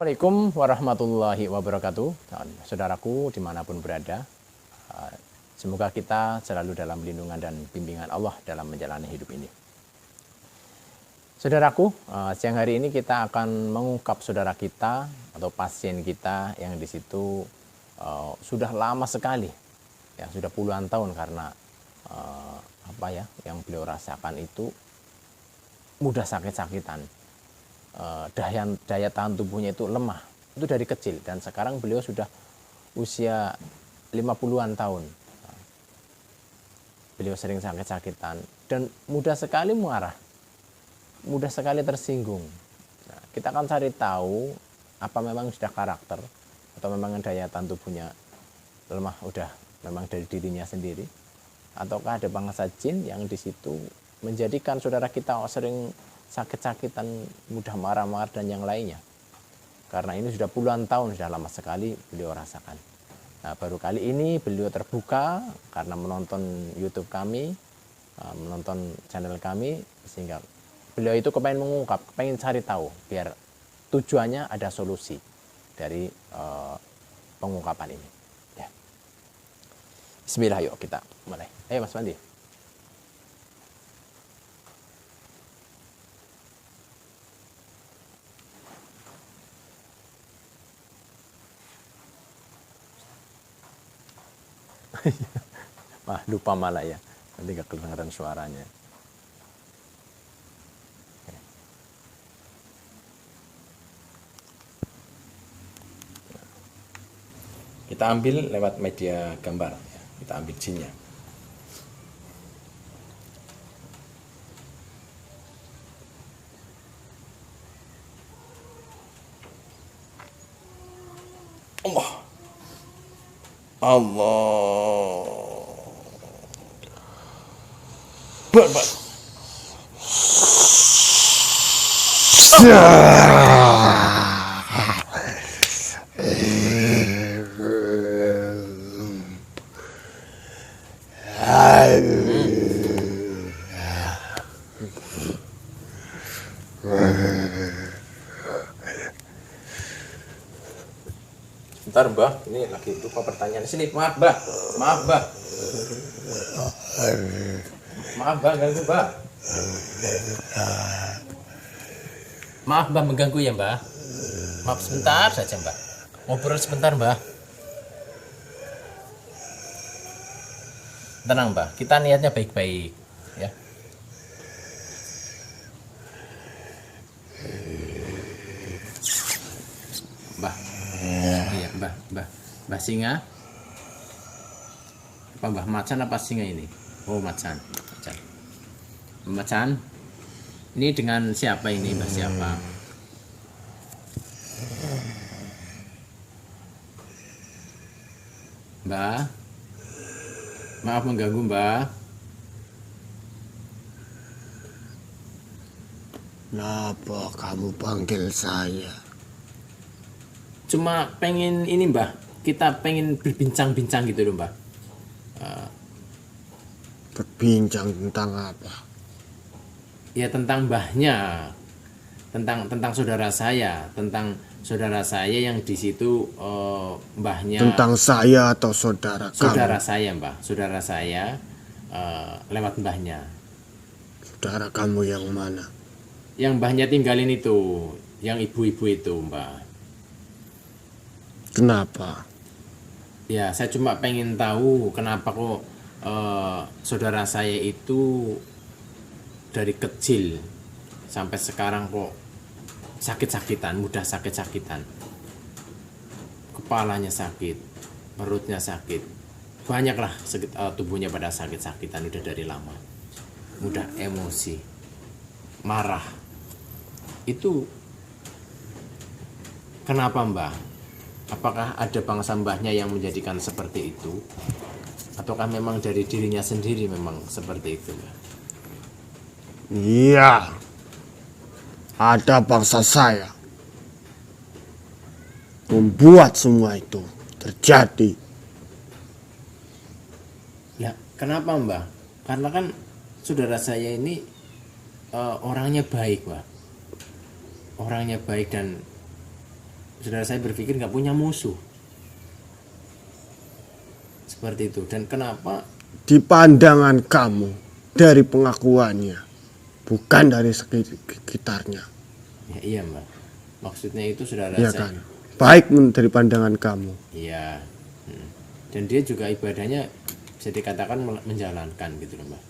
Assalamualaikum warahmatullahi wabarakatuh. Saudaraku dimanapun berada, semoga kita selalu dalam lindungan dan bimbingan Allah dalam menjalani hidup ini. Saudaraku, siang hari ini kita akan mengungkap saudara kita atau pasien kita yang di situ sudah lama sekali, ya sudah puluhan tahun, karena yang beliau rasakan itu mudah sakit-sakitan. Daya tahan tubuhnya itu lemah, itu dari kecil, dan sekarang beliau sudah usia 50-an tahun. Beliau sering sakit-sakitan dan mudah sekali marah, mudah sekali tersinggung. Nah, kita akan cari tahu apa memang sudah karakter atau memang daya tahan tubuhnya lemah, udah memang dari dirinya sendiri, ataukah ada bangsa jin yang di situ menjadikan saudara kita sering sakit-sakitan, mudah marah-marah dan yang lainnya. Karena ini sudah puluhan tahun, sudah lama sekali beliau rasakan. Nah, baru kali ini beliau terbuka karena menonton YouTube kami, menonton channel kami, sehingga beliau itu kepengen mengungkap, pengen cari tahu, biar tujuannya ada solusi dari pengungkapan ini. Ya. Bismillah, yuk kita mulai. Ayo Mas Mandi. Lupa malah ya, nanti gak kedengaran suaranya. Kita ambil lewat media gambar, ya. Kita ambil jinnya. Allah. Ber. Bentar Mbah, ini lagi lupa pertanyaan. Sini, maaf Mbah. Maaf Mbah, ganggu Mbah. Maaf Mbah, mengganggu ya Mbah. Maaf, sebentar saja Mbah. Ngobrol sebentar Mbah. Tenang Mbah, kita niatnya baik-baik ya. Mbah. Iya, Mbah Singa. Apa Mbah Macan apa Singa ini? Oh, Macan. Macan. Ini dengan siapa ini, Mbah siapa? Mbah. Maaf mengganggu, Mbah. Kenapa kamu panggil saya? Cuma pengen ini Mbah, kita pengen berbincang-bincang gitu loh Mbah. Berbincang tentang apa? Ya tentang Mbahnya, tentang saudara saya, yang di situ Mbahnya. Tentang saya atau saudara kamu? Saudara saya Mbah, saudara saya lewat Mbahnya. Saudara kamu yang mana? Yang Mbahnya tinggalin itu, yang ibu-ibu itu Mbah. Kenapa? Ya, saya cuma pengen tahu kenapa kok saudara saya itu dari kecil sampai sekarang kok sakit-sakitan, mudah sakit-sakitan. Kepalanya sakit, perutnya sakit. Banyaklah tubuhnya pada sakit-sakitan udah dari lama. Mudah emosi, marah. Itu kenapa Mbah? Apakah ada bangsa Mbahnya yang menjadikan seperti itu? Ataukah memang dari dirinya sendiri memang seperti itu? Iya, ada bangsa saya membuat semua itu terjadi. Ya, kenapa Mbah? Karena kan saudara saya ini orangnya baik, Pak. Orangnya baik dan saudara saya berpikir nggak punya musuh. Seperti itu. Dan kenapa? Di pandangan kamu, dari pengakuannya, bukan dari sekitarnya. Ya, iya Mbak. Maksudnya itu saudara Ya saya. kan? Baik dari pandangan kamu. Iya. Dan dia juga ibadahnya bisa dikatakan menjalankan gitu loh Mbak.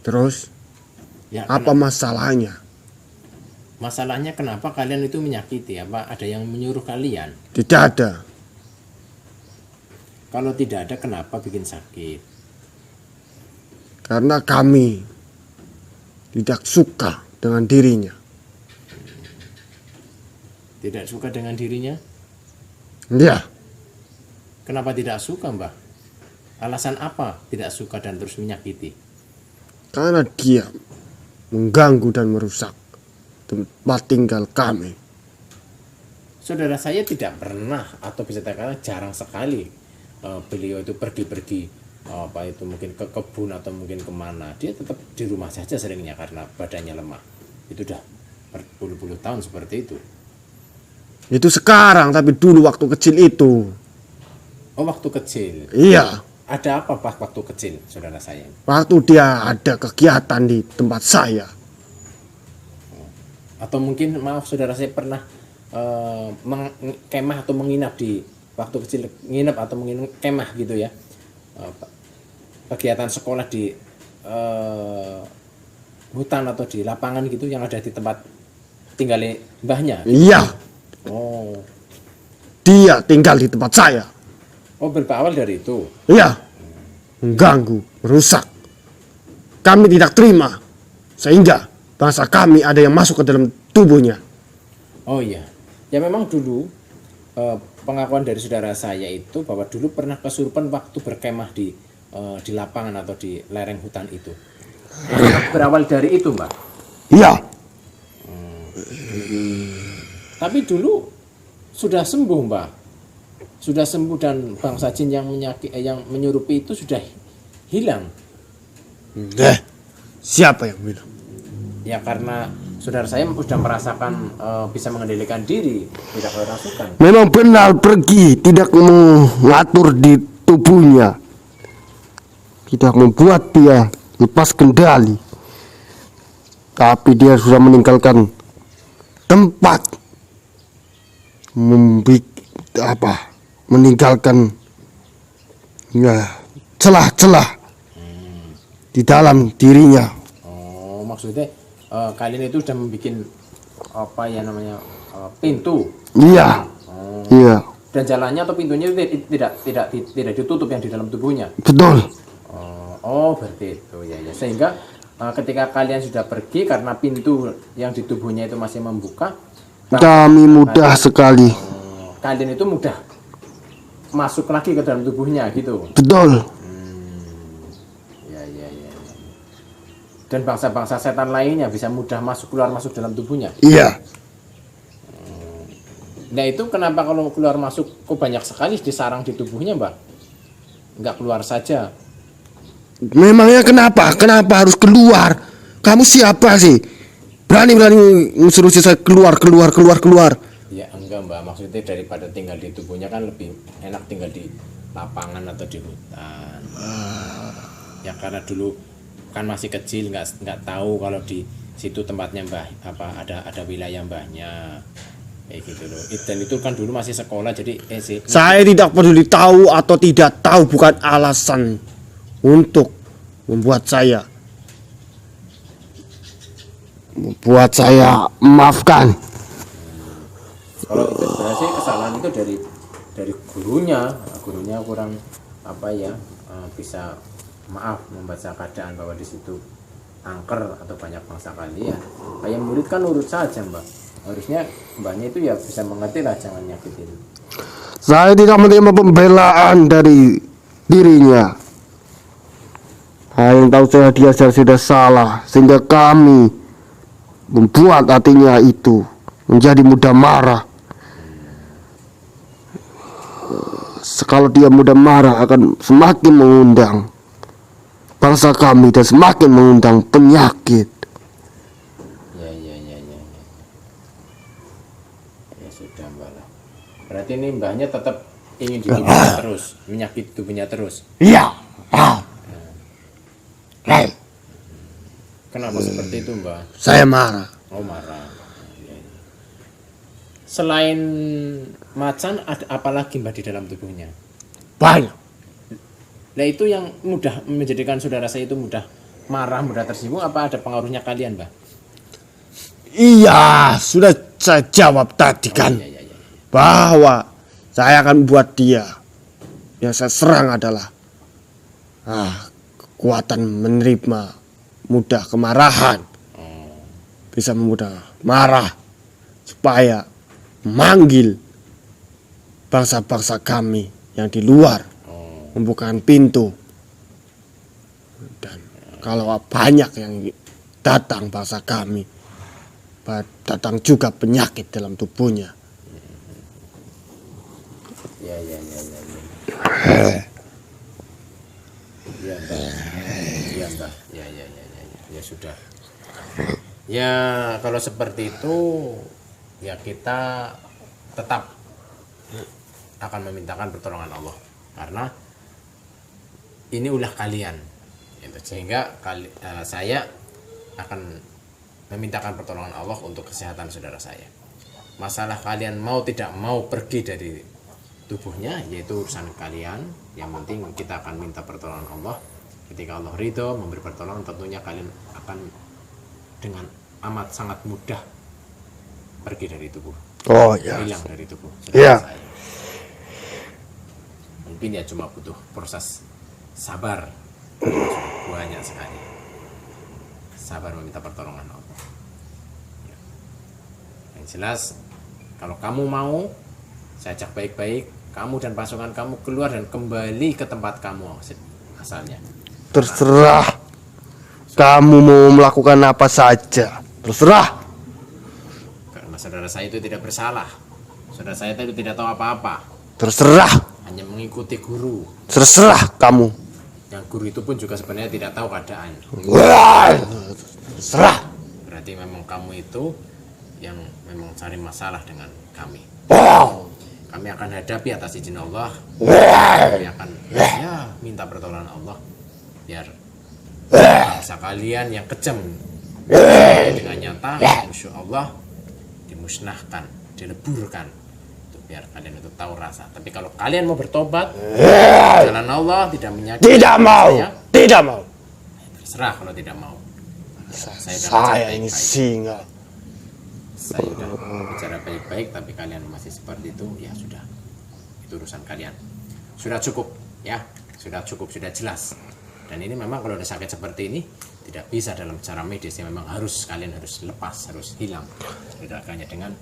Terus Ya, apa masalahnya? masalahnya kenapa kalian itu menyakiti? Apa ada yang menyuruh kalian? Tidak ada. Kalau tidak ada, kenapa bikin sakit? Karena kami tidak suka dengan dirinya. Tidak suka dengan dirinya? Ya, Kenapa tidak suka Mbak? Alasan apa tidak suka dan terus menyakiti? karena dia mengganggu dan merusak tempat tinggal kami. Saudara saya tidak pernah, atau bisa dikatakan jarang sekali beliau itu pergi-pergi apa itu mungkin ke kebun atau mungkin kemana. Dia tetap di rumah saja seringnya karena badannya lemah. Itu udah berpuluh-puluh tahun seperti itu. Itu sekarang, tapi dulu waktu kecil itu. Oh, waktu kecil. Iya, Ada apa pas waktu kecil saudara saya? waktu dia ada kegiatan di tempat saya. Atau mungkin maaf saudara saya pernah kemah atau menginap di waktu kecil, nginep atau menginap kemah gitu ya. Kegiatan sekolah di hutan atau di lapangan gitu yang ada di tempat tinggal mbahnya. Iya, Oh, dia tinggal di tempat saya. oh berawal dari itu. Iya, mengganggu, merusak. Kami tidak terima, sehingga bangsa kami ada yang masuk ke dalam tubuhnya. Oh iya, ya memang dulu pengakuan dari saudara saya itu bahwa dulu pernah kesurupan waktu berkemah di lapangan atau di lereng hutan itu. Berawal dari itu, Mbak. Iya, Tapi dulu sudah sembuh, Mbak. Sudah sembuh dan bangsa jin yang yang menyerupi itu sudah hilang. siapa yang bilang? Ya karena saudara saya sudah merasakan bisa mengendalikan diri, tidak kerasukan. Memang benar pergi, tidak mengatur di tubuhnya, tidak membuat dia lepas kendali. Tapi dia sudah meninggalkan tempat, meninggalkan ya celah-celah di dalam dirinya. Oh, maksudnya kalian itu sudah membuat apa ya namanya pintu. Iya, iya, Dan jalannya atau pintunya itu tidak ditutup yang di dalam tubuhnya. betul. Oh, berarti itu ya ya. Sehingga ketika kalian sudah pergi karena pintu yang di tubuhnya itu masih membuka, Kami mudah sekali, kalian itu mudah masuk lagi ke dalam tubuhnya gitu. betul. Ya ya ya. Dan bangsa-bangsa setan lainnya bisa mudah masuk keluar masuk dalam tubuhnya. Iya, Nah itu kenapa kalau keluar masuk kok banyak sekali disarang di tubuhnya, Mbak? Nggak keluar saja. memangnya kenapa? Kenapa harus keluar? Kamu siapa sih? Berani-berani suruh saya keluar. Ya enggak, Mbak, maksudnya daripada tinggal di tubuhnya kan lebih enak tinggal di lapangan atau di hutan. Ya karena dulu kan masih kecil, nggak tahu kalau di situ tempatnya Mbah apa ada wilayah Mbahnya. Kayak gitu loh. Dan itu kan dulu masih sekolah jadi Saya tidak peduli tahu atau tidak tahu, bukan alasan untuk membuat saya maafkan. kalau itu sebenarnya sih kesalahan itu dari gurunya kurang apa ya bisa maaf membaca keadaan bahwa di situ angker atau banyak bangsa kalian. Kayak murid kan urut saja, Mbak. Harusnya mbaknya itu ya bisa mengerti lah, jangan nyakitin. Saya tidak menerima pembelaan dari dirinya. Yang tahu dia sudah salah, sehingga kami membuat hatinya itu menjadi mudah marah. Kalau dia mudah marah akan semakin mengundang bangsa kami dan semakin mengundang penyakit. Ya. berarti ini mbahnya tetap ingin di tubuhnya terus, menyakiti tubuhnya terus. Iya. Kenapa seperti itu, Mbah? Saya marah. Oh, marah. Selain macan, ada apa lagi, Mbah, di dalam tubuhnya? Banyak. Nah, itu yang mudah menjadikan saudara saya itu mudah marah, mudah tersinggung, apa ada pengaruhnya kalian, Mbah? Iya, sudah saya jawab tadi kan. Iya. Bahwa saya akan buat dia. Yang saya serang adalah kekuatan menerima mudah kemarahan. Bisa mudah marah. Supaya memanggil bangsa-bangsa kami yang di luar. Membukakan pintu. Dan kalau banyak yang datang bangsa kami, datang juga penyakit dalam tubuhnya. Ya. Ya, Mbah. Ya sudah. Ya, kalau seperti itu ya kita tetap akan memintakan pertolongan Allah karena ini ulah kalian. Sehingga saya akan memintakan pertolongan Allah untuk kesehatan saudara saya. Masalah kalian mau tidak mau pergi dari tubuhnya, yaitu urusan kalian. Yang penting kita akan minta pertolongan Allah. Ketika Allah ridho memberi pertolongan, tentunya kalian akan dengan amat sangat mudah pergi dari tubuh. Oh ya. Hilang dari tubuh Iya. saya. Mungkin ya cuma butuh proses sabar. Sudah banyak sekali. Sabar meminta pertolongan Allah. Ya. Yang jelas, kalau kamu mau, saya ajak baik-baik, kamu dan pasukan kamu keluar dan kembali ke tempat kamu asalnya. Terserah. Kamu mau melakukan apa saja. Terserah. Karena saudara saya itu tidak bersalah. Saudara saya itu tidak tahu apa-apa. Terserah. Hanya mengikuti guru. Terserah kamu. Yang guru itu pun juga sebenarnya tidak tahu keadaan. Terserah. Berarti memang kamu itu yang memang cari masalah dengan kami. Kami akan hadapi atas izin Allah. Kami akan minta pertolongan Allah biar bangsa kalian yang kejam dengan nyata, insya Allah dimusnahkan, dileburkan. Itu biar kalian itu tahu rasa. Tapi kalau kalian mau bertobat, jalan Allah tidak menyakiti. Tidak mau. Tidak mau. Terserah kalau tidak mau. Saya ini singa. Saya sudah bicara baik-baik, tapi kalian masih seperti itu, ya sudah. Itu urusan kalian. Sudah cukup, ya. Sudah cukup, sudah jelas. Dan ini memang kalau ada sakit seperti ini tidak bisa dalam cara medis, ya memang kalian harus lepas, harus hilang. Tidak hanya dengan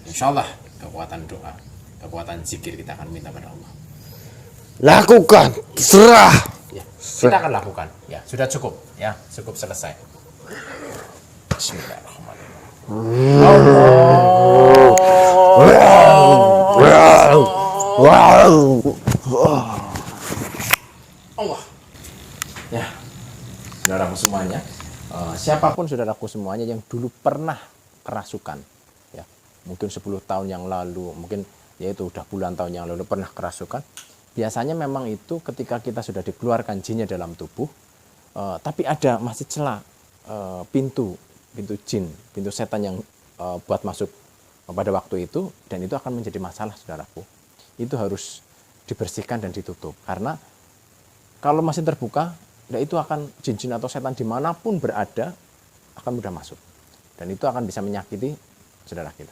insya Allah kekuatan doa, kekuatan zikir kita akan minta pada Allah. Lakukan, serah. Ya, kita akan lakukan. Ya, sudah cukup. Ya, cukup selesai. Bismillahirrahmanirrahim. Allah. Ya, saudaraku semuanya, siapapun saudaraku semuanya yang dulu pernah kerasukan, ya, mungkin 10 tahun yang lalu, mungkin yaitu udah puluhan tahun yang lalu pernah kerasukan, biasanya memang itu ketika kita sudah dikeluarkan jinnya dalam tubuh, tapi ada masih celah pintu jin, pintu setan yang buat masuk pada waktu itu, dan itu akan menjadi masalah saudaraku. Itu harus dibersihkan dan ditutup, karena kalau masih terbuka, ya itu akan jin-jin atau setan dimanapun berada akan mudah masuk, dan itu akan bisa menyakiti saudara kita.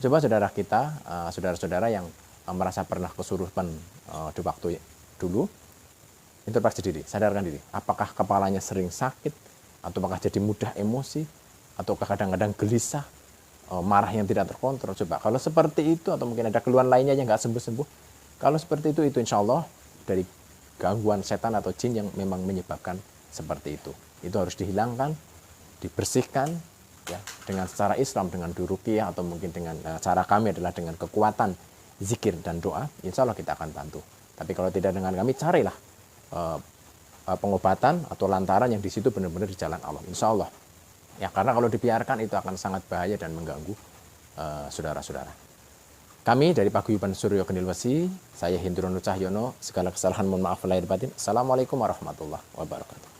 Coba saudara kita, saudara-saudara yang merasa pernah kesurupan di waktu dulu, introspeksi diri, sadarkan diri, apakah kepalanya sering sakit, atau apakah jadi mudah emosi, atau kadang-kadang gelisah, marah yang tidak terkontrol. Coba kalau seperti itu, atau mungkin ada keluhan lainnya yang nggak sembuh-sembuh, kalau seperti itu insya Allah dari gangguan setan atau jin yang memang menyebabkan seperti itu. Itu harus dihilangkan, dibersihkan, ya, dengan secara Islam, dengan duruqiyah, atau mungkin dengan cara kami adalah dengan kekuatan zikir dan doa. Insya Allah kita akan bantu. Tapi kalau tidak dengan kami, carilah pengobatan atau lantaran yang di situ benar-benar di jalan Allah. Insya Allah. Ya, karena kalau dibiarkan itu akan sangat bahaya dan mengganggu saudara-saudara. Kami dari Paguyuban Suryo Genilwesi, saya Hendrono Cahyono, segala kesalahan mohon maaf lahir batin. Assalamualaikum warahmatullahi wabarakatuh.